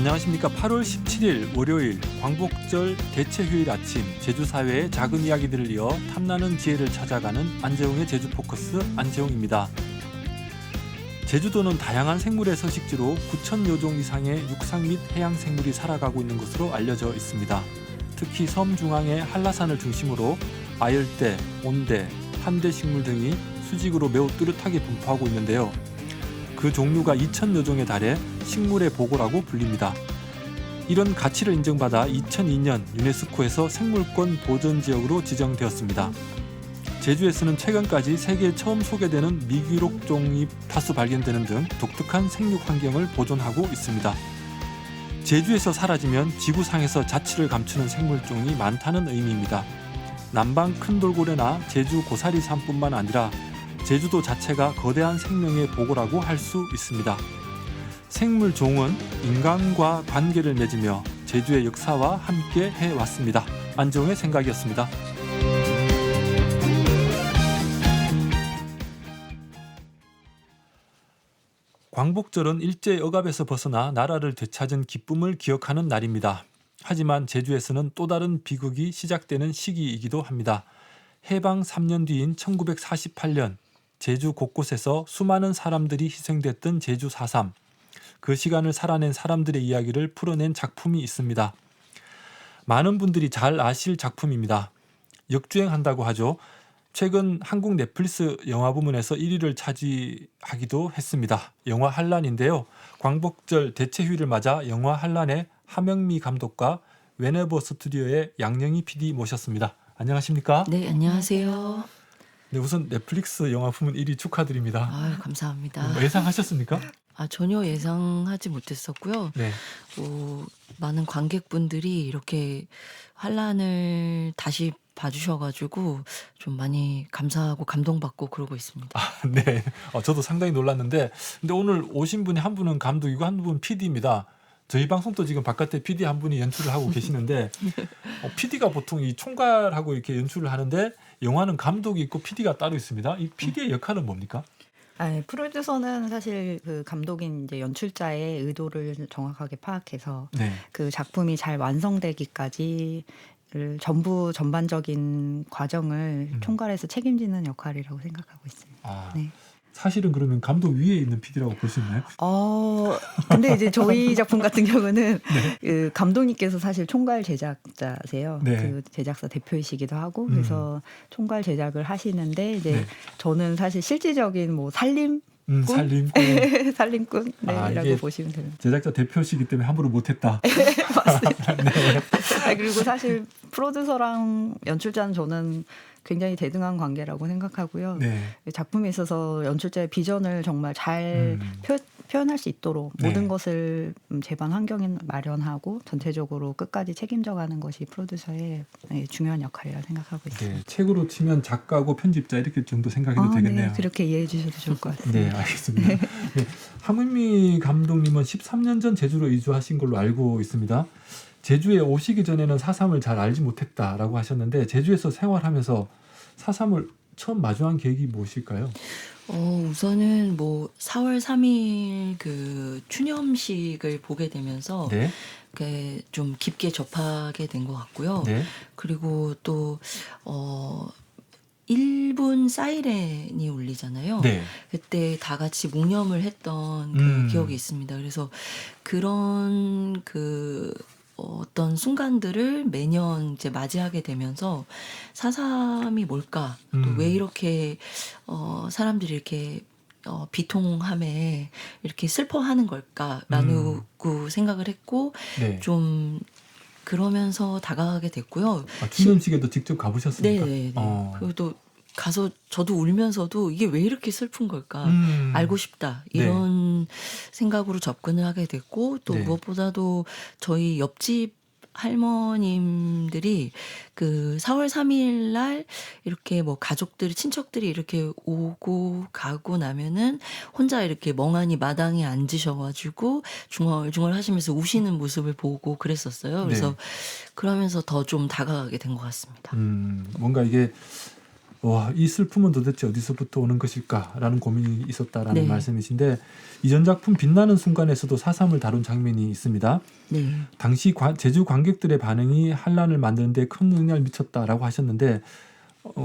안녕하십니까. 8월 17일 월요일 광복절 대체휴일 아침 제주사회의 작은 이야기들을 이어 탐나는 지혜를 찾아가는 안재홍의 제주포커스 안재홍입니다. 제주도는 다양한 생물의 서식지로 9,000여 종 이상의 육상 및 해양 생물이 살아가고 있는 것으로 알려져 있습니다. 특히 섬 중앙의 한라산을 중심으로 아열대, 온대, 한대 식물 등이 수직으로 매우 뚜렷하게 분포하고 있는데요. 그 종류가 2,000여 종에 달해 식물의 보고라고 불립니다. 이런 가치를 인정받아 2002년 유네스코에서 생물권 보전지역으로 지정되었습니다. 제주에서는 최근까지 세계에 처음 소개되는 미기록종이 다수 발견되는 등 독특한 생육 환경을 보존하고 있습니다. 제주에서 사라지면 지구상에서 자취를 감추는 생물종이 많다는 의미입니다. 남방 큰 돌고래나 제주 고사리산뿐만 아니라 제주도 자체가 거대한 생명의 보고라고 할 수 있습니다. 생물종은 인간과 관계를 맺으며 제주의 역사와 함께 해왔습니다. 안재홍의 생각이었습니다. 광복절은 일제 억압에서 벗어나 나라를 되찾은 기쁨을 기억하는 날입니다. 하지만 제주에서는 또 다른 비극이 시작되는 시기이기도 합니다. 해방 3년 뒤인 1948년 제주 곳곳에서 수많은 사람들이 희생됐던 제주 4.3. 그 시간을 살아낸 사람들의 이야기를 풀어낸 작품이 있습니다. 많은 분들이 잘 아실 작품입니다. 역주행한다고 하죠. 최근 한국 넷플릭스 영화 부문에서 1위를 차지하기도 했습니다. 영화 한란인데요. 광복절 대체휴일을 맞아 영화 한란의 하명미 감독과 웨네버 스튜디오의 양영희 PD 모셨습니다. 안녕하십니까? 네, 안녕하세요. 네, 우선 넷플릭스 영화 부문 1위 축하드립니다. 아유, 감사합니다. 예상하셨습니까? 전혀 예상하지 못했었고요. 네. 많은 관객분들이 이렇게 환란을 다시 봐주셔가지고 좀 많이 감사하고 감동받고 그러고 있습니다. 네. 저도 상당히 놀랐는데, 근데 오늘 오신 분이 한 분은 감독이고 한 분은 PD입니다. 저희 방송도 지금 바깥에 PD 한 분이 연출을 하고 계시는데, PD가 보통 이 총괄하고 이렇게 연출을 하는데, 영화는 감독이 있고 PD가 따로 있습니다. 이 PD의 역할은 뭡니까? 프로듀서는 사실 그 감독인 이제 연출자의 의도를 정확하게 파악해서 네. 그 작품이 잘 완성되기까지 전부 전반적인 과정을 총괄해서 책임지는 역할이라고 생각하고 있습니다. 네. 사실은 그러면 감독 위에 있는 PD라고 볼 수 있나요? 근데 이제 저희 작품 같은 경우는 그 감독님께서 사실 총괄 제작자세요. 네. 그 제작사 대표이시기도 하고 그래서 총괄 제작을 하시는데 이제 저는 사실 실질적인 뭐 살림꾼 살림꾼이라고 보시면 됩니다. 제작자 대표시기 때문에 함부로 못했다. 맞습니다. 그리고 사실 프로듀서랑 연출자는 저는 굉장히 대등한 관계라고 생각하고요. 네. 작품에 있어서 연출자의 비전을 정말 잘 표현할 수 있도록 모든 것을 제반 환경을 마련하고 전체적으로 끝까지 책임져가는 것이 프로듀서의 중요한 역할이라고 생각하고 있습니다. 네, 책으로 치면 작가고 편집자 이렇게 정도 생각해도 되겠네요. 네, 그렇게 이해해 주셔도 좋을 것 같습니다. 네, 알겠습니다. 네, 하명미 감독님은 13년 전 제주로 이주하신 걸로 알고 있습니다. 제주에 오시기 전에는 4.3을 잘 알지 못했다라고 하셨는데 제주에서 생활하면서 4.3을 처음 마주한 계획이 무엇일까요? 우선은 뭐 4월 3일 그 추념식을 보게 되면서 네. 좀 깊게 접하게 된 것 같고요. 네. 그리고 또 1분 사이렌이 울리잖아요. 네. 그때 다 같이 묵념을 했던 그 기억이 있습니다. 그래서 그런 어떤 순간들을 매년 이제 맞이하게 되면서 4.3이 뭘까? 또 왜 이렇게 사람들이 이렇게 비통함에 이렇게 슬퍼하는 걸까라는 생각을 했고 네. 좀 그러면서 다가가게 됐고요. 추념식에도 직접 가보셨습니까? 네. 그리고 또 가서 저도 울면서도 이게 왜 이렇게 슬픈 걸까 알고 싶다 이런 생각으로 접근을 하게 됐고 또 무엇보다도 저희 옆집 할머님들이 그 4월 3일 날 이렇게 뭐 가족들이 친척들이 이렇게 오고 가고 나면은 혼자 이렇게 멍하니 마당에 앉으셔가지고 중얼중얼 하시면서 우시는 모습을 보고 그랬었어요. 그래서 그러면서 더 좀 다가가게 된 것 같습니다. 뭔가 이게 와, 이 슬픔은 도대체 어디서부터 오는 것일까라는 고민이 있었다라는 네. 말씀이신데 이전 작품 빛나는 순간에서도 4.3을 다룬 장면이 있습니다. 네. 당시 제주 관객들의 반응이 한란을 만드는 데 큰 영향을 미쳤다라고 하셨는데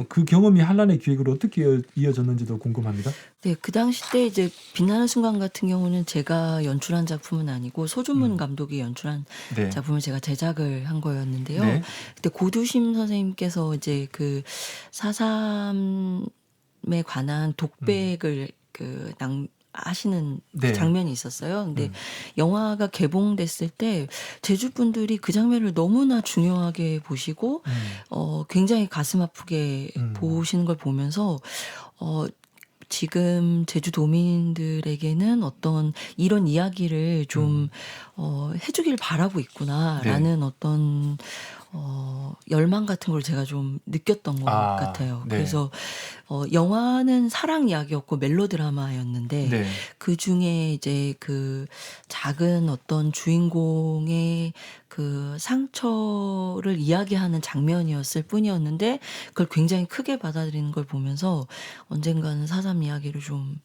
그 경험이 한란의 기획으로 어떻게 이어졌는지도 궁금합니다. 네, 그 당시 때 이제 빛나는 순간 같은 경우는 제가 연출한 작품은 아니고 소준문 감독이 연출한 네. 작품을 제가 제작을 한 거였는데요. 네. 그때 고두심 선생님께서 이제 그 4.3에 관한 독백을 하시는 네. 장면이 있었어요. 근데 영화가 개봉됐을 때 제주 분들이 그 장면을 너무나 중요하게 보시고 굉장히 가슴 아프게 보시는 걸 보면서 지금 제주도민들에게는 어떤 이런 이야기를 좀 해주길 바라고 있구나라는 네. 어떤 열망 같은 걸 제가 좀 느꼈던 것 같아요. 네. 그래서 영화는 사랑 이야기였고 멜로드라마였는데 네. 그 중에 이제 그 작은 어떤 주인공의 그 상처를 이야기하는 장면이었을 뿐이었는데 그걸 굉장히 크게 받아들이는 걸 보면서 언젠가는 4.3 이야기를 좀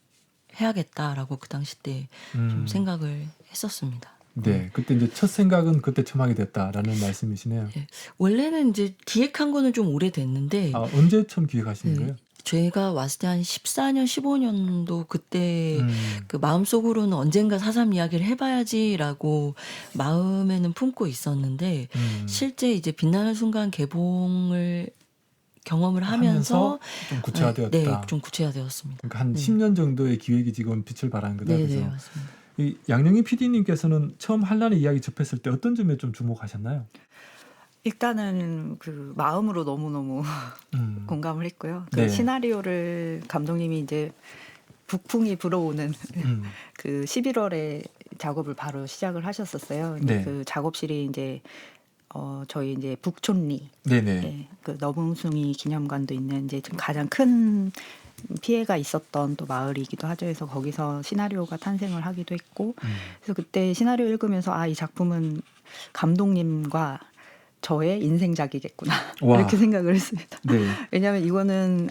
해야겠다라고 그 당시 때 좀 생각을 했었습니다. 네, 그때 이제 첫 생각은 그때 처음 하게 됐다라는 말씀이시네요. 네. 원래는 이제 기획한 거는 좀 오래됐는데 언제 처음 기획하신 네. 거예요? 제가 왔을 때 한 14년, 15년도 그때 그 마음속으로는 언젠가 4.3 이야기를 해봐야지라고 마음에는 품고 있었는데 실제 이제 빛나는 순간 개봉을 경험을 하면서 좀 구체화되었다. 네, 좀 구체화되었습니다. 그러니까 한 10년 정도의 기획이 지금 빛을 발한 거다. 네, 그래서 네, 맞습니다. 이 양영희 PD님께서는 처음 한란의 이야기 접했을 때 어떤 점에 좀 주목하셨나요? 일단은 그 마음으로 너무너무 공감을 했고요. 그 네. 시나리오를 감독님이 이제 북풍이 불어오는 그 11월에 작업을 바로 시작을 하셨었어요. 근데 네. 그 작업실이 이제 저희 이제 북촌리, 네네. 예, 그 너붕숭이 기념관도 있는 이제 좀 가장 큰 피해가 있었던 또 마을이기도 하죠. 그래서 거기서 시나리오가 탄생을 하기도 했고, 그래서 그때 시나리오 읽으면서 이 작품은 감독님과 저의 인생작이겠구나 와. 이렇게 생각을 했습니다. 네. 왜냐하면 이거는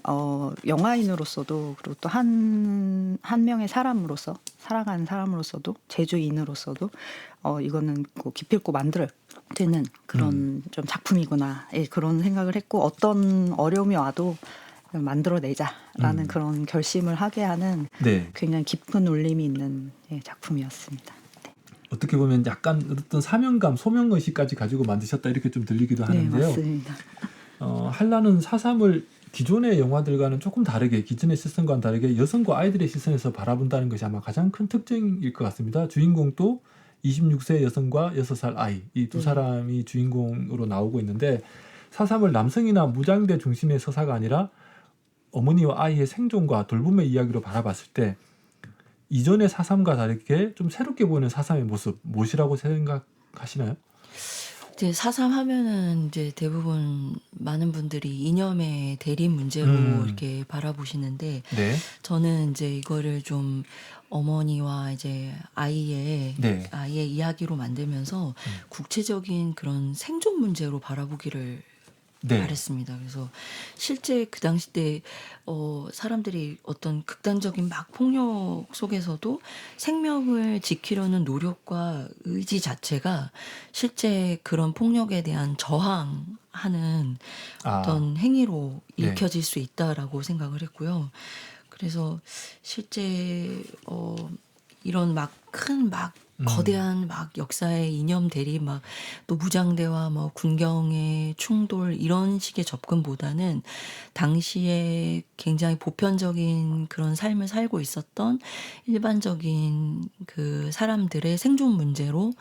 영화인으로서도 그리고 또 한 명의 사람으로서 살아가는 사람으로서도 제주인으로서도 이거는 꼭 기필코 만들어야 되는 그런 좀 작품이구나, 예, 그런 생각을 했고 어떤 어려움이 와도 만들어내자라는 그런 결심을 하게 하는 네. 굉장히 깊은 울림이 있는 작품이었습니다. 어떻게 보면 약간 어떤 사명감, 소명의식까지 가지고 만드셨다 이렇게 좀 들리기도 네, 하는데요. 맞습니다. 한란은 4.3을 기존의 영화들과는 조금 다르게 기존의 시선과는 다르게 여성과 아이들의 시선에서 바라본다는 것이 아마 가장 큰 특징일 것 같습니다. 주인공도 26세 여성과 6살 아이 이 두 사람이 주인공으로 나오고 있는데 4.3을 남성이나 무장대 중심의 서사가 아니라 어머니와 아이의 생존과 돌봄의 이야기로 바라봤을 때 이전의 4.3과 다르게 좀 새롭게 보이는 4.3의 모습 무엇이라고 생각하시나요? 이제 4.3 하면은 이제 대부분 많은 분들이 이념의 대립 문제로 이렇게 바라보시는데 네. 저는 이제 이거를 좀 어머니와 이제 아이의 네. 이야기로 만들면서 국제적인 그런 생존 문제로 바라보기를 네. 바랬습니다. 그래서 실제 그 당시 때 사람들이 어떤 극단적인 막 폭력 속에서도 생명을 지키려는 노력과 의지 자체가 실제 그런 폭력에 대한 저항하는 어떤 행위로 네. 읽혀질 수 있다라고 생각을 했고요. 그래서 실제 이런 막 큰 거대한 막 역사의 이념 대립 막 또 무장대와 뭐 군경의 충돌 이런 식의 접근보다는 당시에 굉장히 보편적인 그런 삶을 살고 있었던 일반적인 그 사람들의 생존 문제로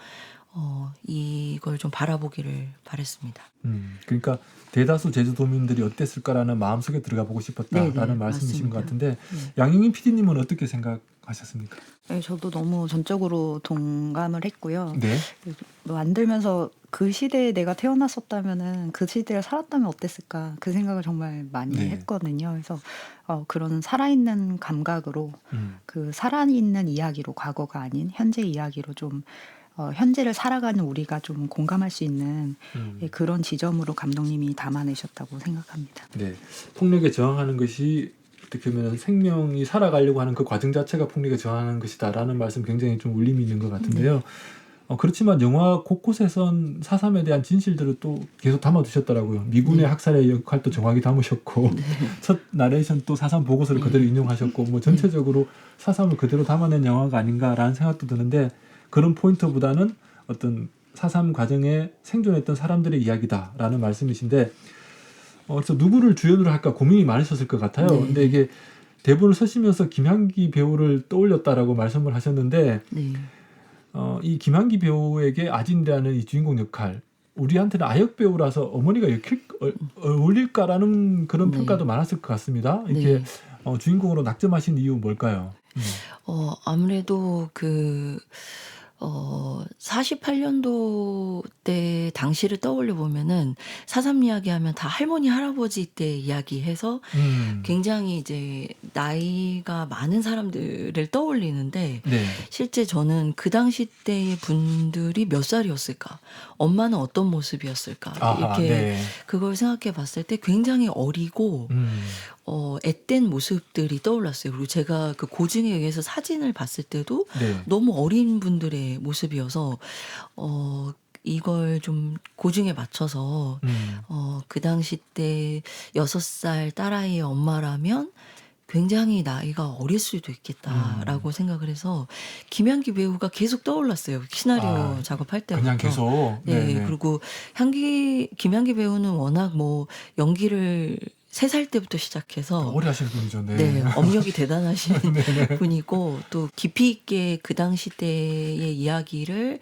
이걸 좀 바라보기를 바랬습니다. 그러니까 대다수 제주도민들이 어땠을까라는 마음속에 들어가 보고 싶었다라는 네네, 말씀이신 것 맞습니다. 같은데 양영인 PD님은 어떻게 생각하셨습니까? 네, 저도 너무 전적으로 동감을 했고요. 네. 만들면서 그 시대에 내가 태어났었다면은 그 시대를 살았다면 어땠을까 그 생각을 정말 많이 네. 했거든요. 그래서 그런 살아있는 감각으로 그 살아있는 이야기로 과거가 아닌 현재 이야기로 좀 현재를 살아가는 우리가 좀 공감할 수 있는 예, 그런 지점으로 감독님이 담아내셨다고 생각합니다. 네, 폭력에 저항하는 것이 어떻게 보면 생명이 살아가려고 하는 그 과정 자체가 폭력에 저항하는 것이다라는 말씀 굉장히 좀 울림이 있는 것 같은데요. 그렇지만 영화 곳곳에선 4.3에 대한 진실들을 또 계속 담아두셨더라고요. 미군의 학살의 역할도 정확히 담으셨고 첫 나레이션 또 4.3 보고서를 그대로 인용하셨고 뭐 전체적으로 4.3을 그대로 담아낸 영화가 아닌가라는 생각도 드는데 그런 포인트보다는 어떤 4.3 과정에 생존했던 사람들의 이야기다라는 말씀이신데 그래서 누구를 주연으로 할까 고민이 많으셨을 것 같아요. 네. 근데 이게 대본을 쓰시면서 김향기 배우를 떠올렸다라고 말씀을 하셨는데 네. 이 김한기 배우에게 아진이라는 이 주인공 역할 우리한테는 아역 배우라서 어머니가 어울릴까라는 그런 네. 평가도 많았을 것 같습니다. 이렇게 네. 주인공으로 낙점하신 이유 뭘까요? 아무래도 48년도 때 당시를 떠올려 보면은 4.3 이야기하면 다 할머니 할아버지 때 이야기해서 굉장히 이제 나이가 많은 사람들을 떠올리는데 네. 실제 저는 그 당시 때의 분들이 몇 살이었을까? 엄마는 어떤 모습이었을까? 아하, 이렇게 네. 그걸 생각해 봤을 때 굉장히 어리고 앳된 모습들이 떠올랐어요. 그리고 제가 그 고증에 의해서 사진을 봤을 때도 네. 너무 어린 분들의 모습이어서 이걸 좀 고증에 맞춰서 그 당시 때 6살 딸아이의 엄마라면 굉장히 나이가 어릴 수도 있겠다라고 생각을 해서 김향기 배우가 계속 떠올랐어요. 시나리오 작업할 때부터. 그냥 계속. 네, 네네. 그리고 김향기 배우는 워낙 뭐 연기를 3살 때부터 시작해서 오래 하시는 분이죠. 네. 네, 업력이 대단하신 분이고 또 깊이 있게 그 당시 때의 이야기를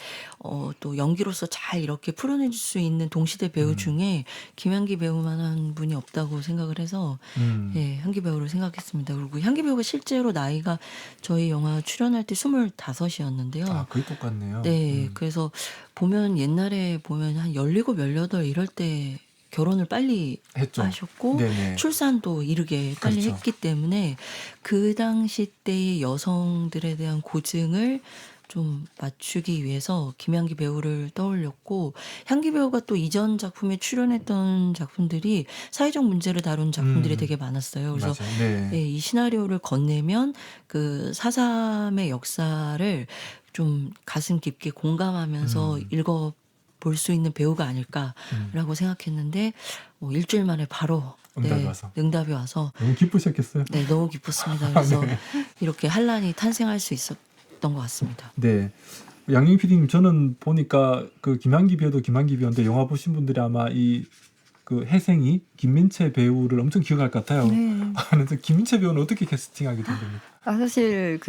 또 연기로서 잘 이렇게 풀어내줄 수 있는 동시대 배우 중에 김향기 배우만한 분이 없다고 생각을 해서 예, 향기 배우를 생각했습니다. 그리고 향기 배우가 실제로 나이가 저희 영화 출연할 때 25이었는데요. 아, 그게 똑같네요. 네, 그래서 보면 옛날에 보면 한 17, 18 이럴 때 결혼을 빨리 했죠. 하셨고 네네. 출산도 이르게 빨리 그렇죠. 했기 때문에 그 당시 때의 여성들에 대한 고증을 좀 맞추기 위해서 김향기 배우를 떠올렸고 향기 배우가 또 이전 작품에 출연했던 작품들이 사회적 문제를 다룬 작품들이 되게 많았어요. 그래서 맞아요. 네. 예, 이 시나리오를 건네면 그 4.3의 역사를 좀 가슴 깊게 공감하면서 읽어 볼 수 있는 배우가 아닐까라고 생각했는데 일주일 만에 바로 응답이 와서 너무 기쁘셨겠어요. 네, 너무 기뻤습니다. 그래서 이렇게 한란이 탄생할 수 있었던 것 같습니다. 네. 양용 PD님 저는 보니까 그 김한기 배우도 김한기 배우인데 영화 보신 분들이 아마 이 그 혜생이 김민채 배우를 엄청 기억할 것 같아요. 네. 그래서 김민채 배우는 어떻게 캐스팅하게 된 겁니까? 사실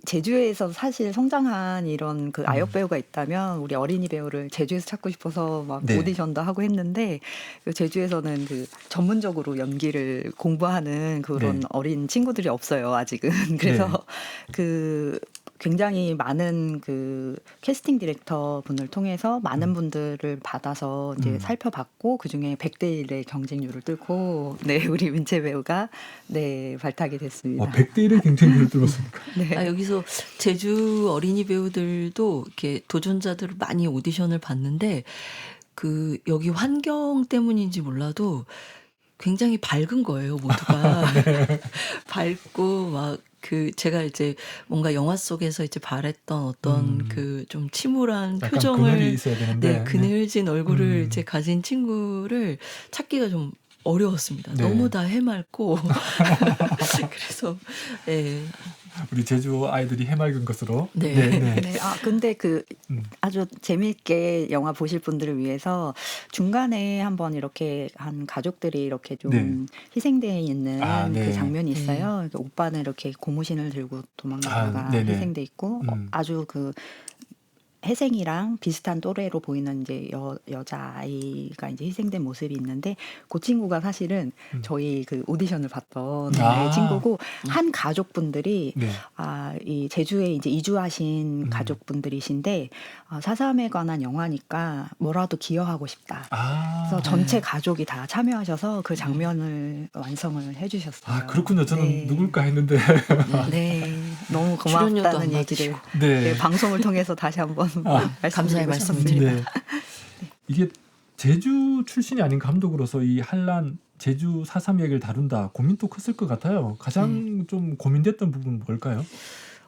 제주에서 사실 성장한 이런 그 아역 배우가 있다면 우리 어린이 배우를 제주에서 찾고 싶어서 막 네. 오디션도 하고 했는데 그 제주에서는 그 전문적으로 연기를 공부하는 그런 네. 어린 친구들이 없어요, 아직은. 그래서 네. 그 굉장히 많은 그 캐스팅 디렉터 분을 통해서 많은 분들을 받아서 이제 살펴봤고 그중에 100대 1의 경쟁률을 뚫고 네, 우리 민채 배우가 네, 발탁이 됐습니다. 100대 1의 경쟁률을 뚫었습니까? 네. 여기서 제주 어린이 배우들도 이렇게 도전자들을 많이 오디션을 봤는데 그 여기 환경 때문인지 몰라도 굉장히 밝은 거예요, 모두가. 밝고 막 제가 이제 뭔가 영화 속에서 이제 바랬던 어떤 그 좀 침울한 약간 표정을 그늘이 있어야 되는데. 네, 그늘진 얼굴을 이제 가진 친구를 찾기가 좀 어려웠습니다. 네. 너무 다 해맑고 그래서 네. 우리 제주 아이들이 해맑은 것으로. 네. 네. 근데 아주 재미있게 영화 보실 분들을 위해서 중간에 한번 이렇게 한 가족들이 이렇게 좀 희생되어 있는 네. 그 장면이 있어요. 그러니까 오빠는 이렇게 고무신을 들고 도망가다가 네네. 희생돼 있고 아주 그 혜생이랑 비슷한 또래로 보이는 이제 여자아이가 이제 희생된 모습이 있는데 그 친구가 사실은 저희 그 오디션을 봤던 친구고 한 가족분들이 네. 이 제주에 이제 이주하신 가족분들이신데 4.3에 관한 영화니까 뭐라도 기여하고 싶다. 그래서 전체 가족이 다 참여하셔서 그 장면을 완성을 해주셨어요. 그렇군요. 저는 네. 누굴까 했는데. 네. 너무 출연료도 안 고맙다는 얘기를 네. 네, 방송을 통해서 다시 한번 감사의 말씀드리고 말씀을 싶습니다. 드립니다. 이게 제주 출신이 아닌 감독으로서 이 한란 제주 4.3 얘기를 다룬다 고민도 컸을 것 같아요. 가장 좀 고민됐던 부분 뭘까요?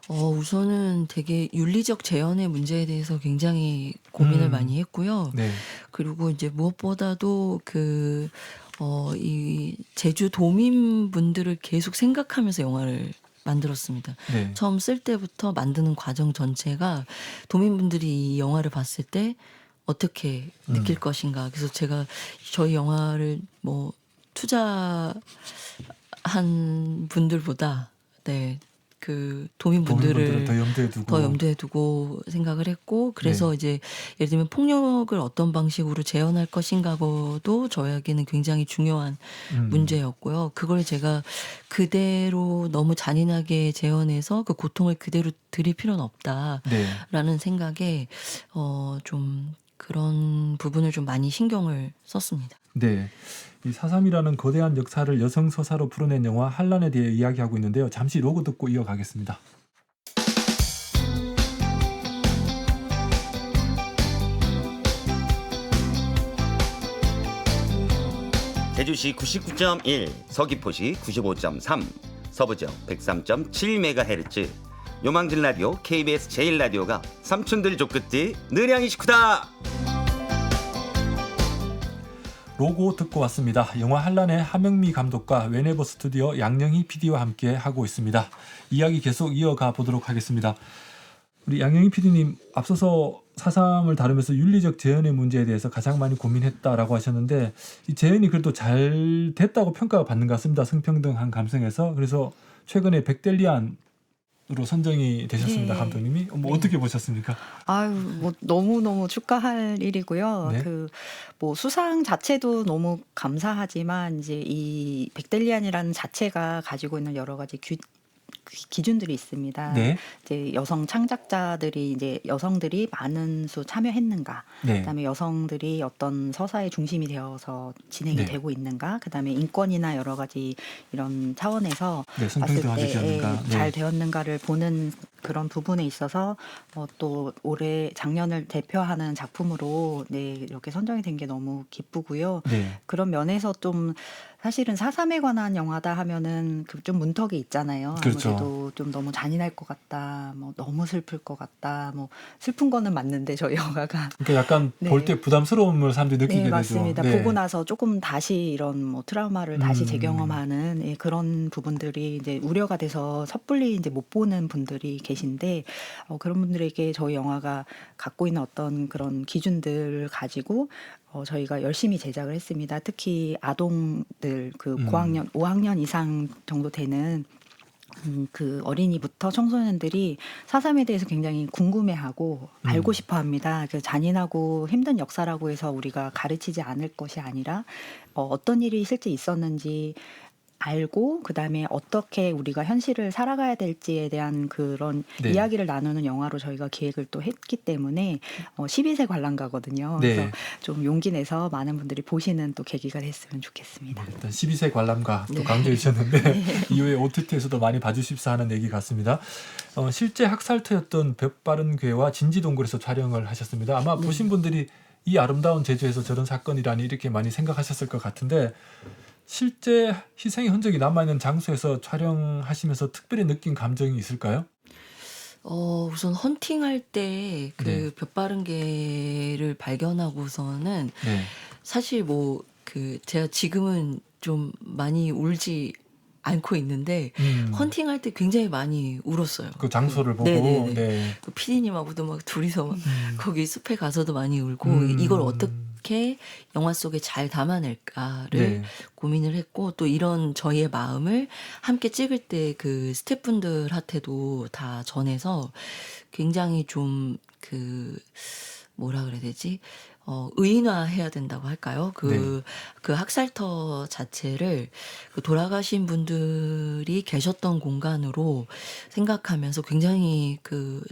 우선은 되게 윤리적 재현의 문제에 대해서 굉장히 고민을 많이 했고요. 네. 그리고 이제 무엇보다도 이 제주 도민분들을 계속 생각하면서 영화를 만들었습니다. 네. 처음 쓸 때부터 만드는 과정 전체가 도민분들이 이 영화를 봤을 때 어떻게 느낄 것인가. 그래서 제가 저희 영화를 뭐 투자한 분들보다 그 도민분들을 더 염두에 두고 생각을 했고, 그래서 네. 이제 예를 들면 폭력을 어떤 방식으로 재현할 것인가도 저에게는 굉장히 중요한 문제였고요. 그걸 제가 그대로 너무 잔인하게 재현해서 그 고통을 그대로 드릴 필요는 없다라는 네. 생각에 좀 그런 부분을 좀 많이 신경을 썼습니다. 네. 이 4.3이라는 거대한 역사를 여성 서사로 풀어낸 영화 한란에 대해 이야기하고 있는데요. 잠시 로고 듣고 이어가겠습니다. 제주시 99.1, 서귀포시 95.3, 서부지역 103.7MHz, 요망진 라디오 KBS 제1라디오가 삼촌들 족끝이 느량이 식구다. 로고 듣고 왔습니다. 영화 한란의 하명미 감독과 웨네버 스튜디오 양영희 PD와 함께 하고 있습니다. 이야기 계속 이어가 보도록 하겠습니다. 우리 양영희 PD님, 앞서서 4.3을 다루면서 윤리적 재현의 문제에 대해서 가장 많이 고민했다라고 하셨는데, 이 재현이 그래도 잘 됐다고 평가가 받는 것 같습니다. 성평등한 감성에서. 그래서 최근에 백델리안으로 선정이 되셨습니다. 네. 감독님이. 뭐 네. 어떻게 보셨습니까? 아유, 뭐 너무너무 축하할 일이고요. 네. 뭐 수상 자체도 너무 감사하지만 이제 이 백델리안이라는 자체가 가지고 있는 여러 가지 기준들이 있습니다. 네. 이제 여성 창작자들이 이제 여성들이 많은 수 참여했는가, 네. 그다음에 여성들이 어떤 서사의 중심이 되어서 진행이 네. 되고 있는가, 그다음에 인권이나 여러 가지 이런 차원에서 네, 봤을 성평등하게 때 되었는가. 잘 되었는가를 보는 그런 부분에 있어서 또 올해 작년을 대표하는 작품으로 이렇게 선정이 된 게 너무 기쁘고요. 네. 그런 면에서 좀 사실은 4.3에 관한 영화다 하면은 좀 문턱이 있잖아요. 그렇죠. 아무래도 좀 너무 잔인할 것 같다, 뭐 너무 슬플 것 같다, 뭐 슬픈 거는 맞는데 저희 영화가 그러니까 약간 네. 볼 때 부담스러움을 사람들이 느끼게 네, 되죠. 맞습니다. 네. 보고 나서 조금 다시 이런 뭐 트라우마를 다시 재경험하는 그런 부분들이 이제 우려가 돼서 섣불리 이제 못 보는 분들이 계신데, 그런 분들에게 저희 영화가 갖고 있는 어떤 그런 기준들을 가지고 저희가 열심히 제작을 했습니다. 특히 아동들 고학년, 5학년 이상 정도 되는 그 어린이부터 청소년들이 4.3에 대해서 굉장히 궁금해하고 알고 싶어 합니다. 그 잔인하고 힘든 역사라고 해서 우리가 가르치지 않을 것이 아니라 어떤 일이 실제 있었는지 알고 그다음에 어떻게 우리가 현실을 살아가야 될지에 대한 그런 네. 이야기를 나누는 영화로 저희가 기획을 또 했기 때문에 12세 관람가거든요. 네. 그래서 좀 용기 내서 많은 분들이 보시는 또 계기가 됐으면 좋겠습니다. 일단 12세 관람가 또 네. 강조해 주셨는데 이후에 OTT에서도 많이 봐주십사 하는 얘기 같습니다. 실제 학살터였던 벽바른 괴와 진지동굴에서 촬영을 하셨습니다. 아마 보신 분들이 이 아름다운 제주에서 저런 사건이라니 이렇게 많이 생각하셨을 것 같은데, 실제 희생의 흔적이 남아있는 장소에서 촬영하시면서 특별히 느낀 감정이 있을까요? 우선 헌팅할 때 네. 볕바른 개를 발견하고서는 네. 사실 제가 지금은 좀 많이 울지 않고 있는데 헌팅할 때 굉장히 많이 울었어요. 그 장소를 보고. 네네네. 네. 그 피디님하고도 막 둘이서 막 거기 숲에 가서도 많이 울고 이걸 어떻게 영화 속에 잘 담아낼까를 네. 고민을 했고, 또 이런 저희의 마음을 함께 찍을 때 그 스태프분들한테도 다 전해서 굉장히 좀 뭐라 그래야 되지? 의인화해야 된다고 할까요? 그 학살터 자체를 돌아가신 분들이 계셨던 공간으로 생각하면서 굉장히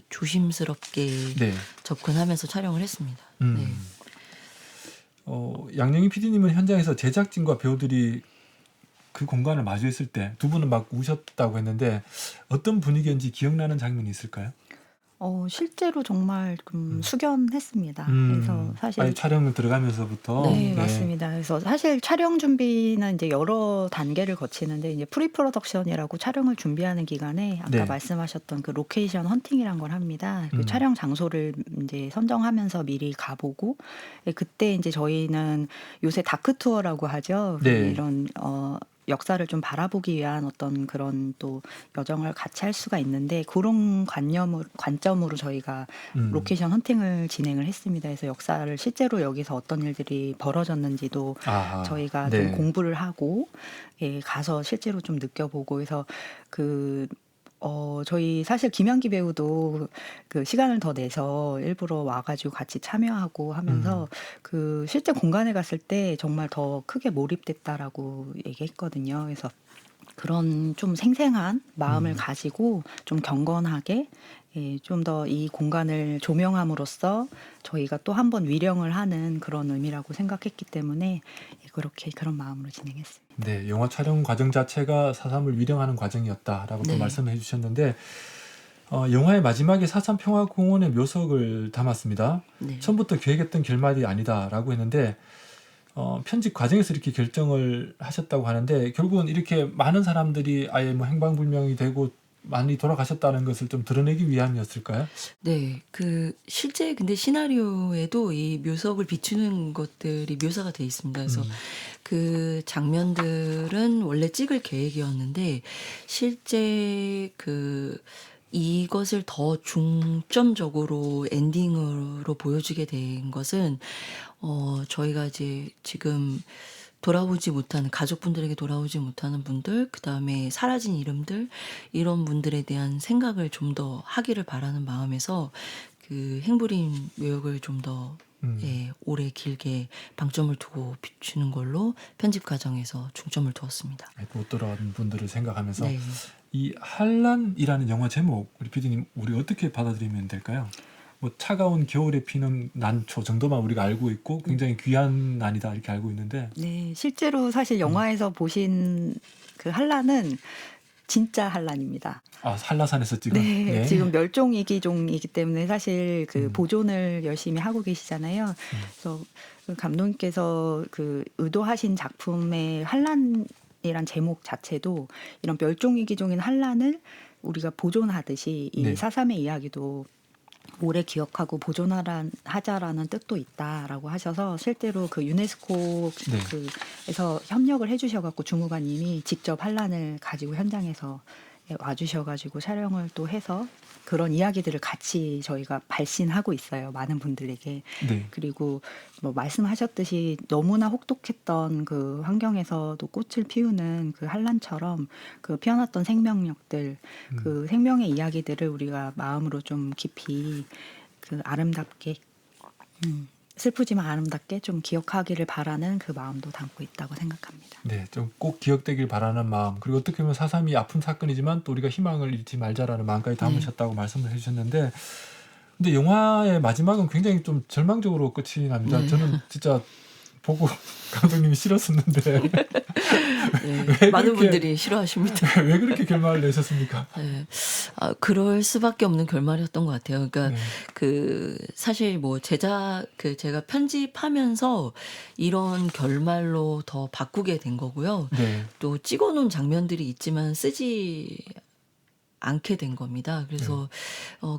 조심스럽게 네. 접근하면서 촬영을 했습니다. 네. 양영희 PD님은 현장에서 제작진과 배우들이 그 공간을 마주했을 때 두 분은 막 우셨다고 했는데 어떤 분위기인지 기억나는 장면이 있을까요? 실제로 정말 숙연했습니다. 그래서 사실 아니, 촬영 들어가면서부터 네, 맞습니다. 그래서 사실 촬영 준비는 이제 여러 단계를 거치는데 이제 프리 프로덕션이라고 촬영을 준비하는 기간에 아까 네. 말씀하셨던 그 로케이션 헌팅이란 걸 합니다. 그 촬영 장소를 이제 선정하면서 미리 가보고 그때 이제 저희는 요새 다크 투어라고 하죠. 네. 이런 역사를 좀 바라보기 위한 어떤 그런 또 여정을 같이 할 수가 있는데 그런 관점으로 저희가 로케이션 헌팅을 진행을 했습니다. 그래서 역사를 실제로 여기서 어떤 일들이 벌어졌는지도 아하, 저희가 네. 좀 공부를 하고 가서 실제로 좀 느껴보고 그래서 저희 사실 김연기 배우도 그 시간을 더 내서 일부러 와가지고 같이 참여하고 하면서 그 실제 공간에 갔을 때 정말 더 크게 몰입됐다라고 얘기했거든요. 그래서 그런 좀 생생한 마음을 가지고 좀 경건하게 좀 더 이 공간을 조명함으로써 저희가 또 한 번 위령을 하는 그런 의미라고 생각했기 때문에 그렇게 그런 마음으로 진행했습니다. 네, 영화 촬영 과정 자체가 4.3을 위령하는 과정이었다라고 또 네. 말씀해 주셨는데 영화의 마지막에 4.3 평화공원의 묘석을 담았습니다. 네. 처음부터 계획했던 결말이 아니다라고 했는데 편집 과정에서 이렇게 결정을 하셨다고 하는데 결국은 이렇게 많은 사람들이 아예 뭐 행방불명이 되고 많이 돌아가셨다는 것을 좀 드러내기 위함이었을까요? 네, 그 실제 근데 시나리오에도 이 묘석을 비추는 것들이 묘사가 돼 있습니다. 그래서 그 장면들은 원래 찍을 계획이었는데 실제 이것을 더 중점적으로 엔딩으로 보여주게 된 것은 저희가 이제 지금 돌아오지 못하는 가족분들에게 돌아오지 못하는 분들, 그 다음에 사라진 이름들 이런 분들에 대한 생각을 좀 더 하기를 바라는 마음에서 그 행부림 묘역을 좀 더 오래 길게 방점을 두고 비추는 걸로 편집 과정에서 중점을 두었습니다. 못 돌아온 분들을 생각하면서 네. 이 한란이라는 영화 제목 우리 PD님 우리 어떻게 받아들이면 될까요? 뭐 차가운 겨울에 피는 난초 정도만 우리가 알고 있고 굉장히 귀한 난이다 이렇게 알고 있는데 네, 실제로 사실 영화에서 보신 그 한란은 진짜 한란입니다. 한라산에서 찍은 네, 예. 지금 멸종위기종이기 때문에 사실 그 보존을 열심히 하고 계시잖아요. 그래서 그 감독님께서 그 의도하신 작품의 한란이란 제목 자체도 이런 멸종위기종인 한란을 우리가 보존하듯이 이 네. 4.3의 이야기도 오래 기억하고 보존하자라는 뜻도 있다라고 하셔서 실제로 그 유네스코 네. 그에서 협력을 해주셔갖고 주무관님이 직접 한란을 가지고 현장에서 와주셔가지고 촬영을 또 해서 그런 이야기들을 같이 저희가 발신하고 있어요. 많은 분들에게. 네. 그리고 뭐 말씀하셨듯이 너무나 혹독했던 그 환경에서도 꽃을 피우는 그 한란처럼 그 피어났던 생명력들, 그 생명의 이야기들을 우리가 마음으로 좀 깊이 그 아름답게 슬프지만 아름답게 좀 기억하기를 바라는 그 마음도 담고 있다고 생각합니다. 네, 좀 꼭 기억되길 바라는 마음 그리고 어떻게 보면 4.3이 아픈 사건이지만 또 우리가 희망을 잃지 말자라는 마음까지 담으셨다고 말씀을 해주셨는데 근데 영화의 마지막은 굉장히 좀 절망적으로 끝이 납니다. 네. 저는 진짜 보고 감독님이 싫었었는데 네, 많은 분들이 싫어하십니다. 왜 그렇게 결말을 내셨습니까? 네. 그럴 수밖에 없는 결말이었던 것 같아요. 그러니까 네. 사실 뭐 제가 편집하면서 이런 결말로 더 바꾸게 된 거고요. 네. 또 찍어놓은 장면들이 있지만 쓰지 않게 된 겁니다. 그래서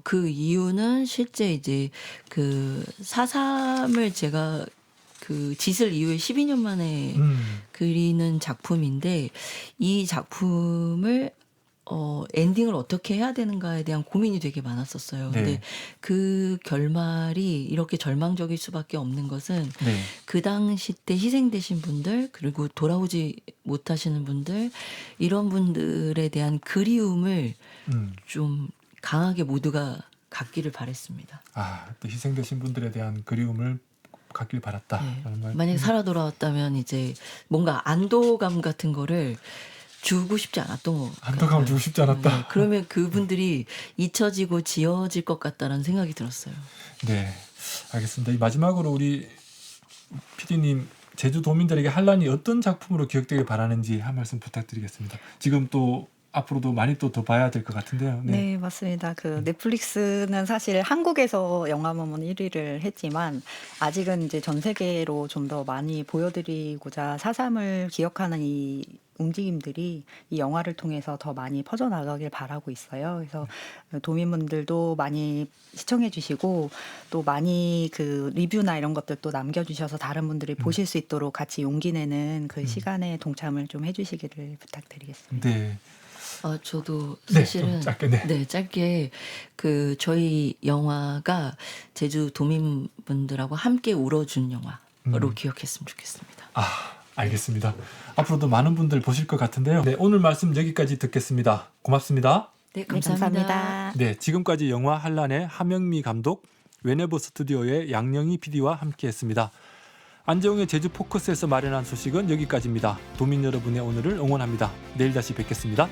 그 이유는 실제 이제 그 4.3을 제가 그 짓을 이후에 12년 만에 그리는 작품인데 이 작품을 엔딩을 어떻게 해야 되는가에 대한 고민이 되게 많았었어요. 네. 근데 그 결말이 이렇게 절망적일 수밖에 없는 것은 네. 그 당시 때 희생되신 분들 그리고 돌아오지 못하시는 분들 이런 분들에 대한 그리움을 좀 강하게 모두가 갖기를 바랬습니다. 또 희생되신 분들에 대한 그리움을 갖길 바랐다. 네. 만약에 살아 돌아왔다면 이제 뭔가 안도감 같은 거를 주고 싶지 않았던 거. 안도감을 주고 싶지 않았다. 네. 그러면 그분들이 잊혀지고 지워질 것 같다라는 생각이 들었어요. 네, 알겠습니다. 이 마지막으로 우리 PD님 제주도민들에게 한란이 어떤 작품으로 기억되길 바라는지 한 말씀 부탁드리겠습니다. 지금 또 앞으로도 많이 또 더 봐야 될 것 같은데요. 네, 맞습니다. 넷플릭스는 사실 한국에서 영화부문 1위를 했지만 아직은 이제 전 세계로 좀 더 많이 보여드리고자 4.3을 기억하는 이 움직임들이 이 영화를 통해서 더 많이 퍼져나가길 바라고 있어요. 그래서 도민분들도 많이 시청해 주시고 또 많이 리뷰나 이런 것들도 남겨주셔서 다른 분들이 보실 수 있도록 같이 용기 내는 그 시간에 동참을 좀 해주시기를 부탁드리겠습니다. 네. 저도 네, 사실은 좀 짧게, 네. 네, 짧게 저희 영화가 제주 도민분들하고 함께 울어준 영화로 기억했으면 좋겠습니다. 알겠습니다. 앞으로도 많은 분들 보실 것 같은데요. 네, 오늘 말씀 여기까지 듣겠습니다. 고맙습니다. 네, 네, 감사합니다. 네, 지금까지 영화 한란의 하명미 감독, 웨네버 스튜디오의 양영희 PD와 함께했습니다. 안재홍의 제주 포커스에서 마련한 소식은 여기까지입니다. 도민 여러분의 오늘을 응원합니다. 내일 다시 뵙겠습니다.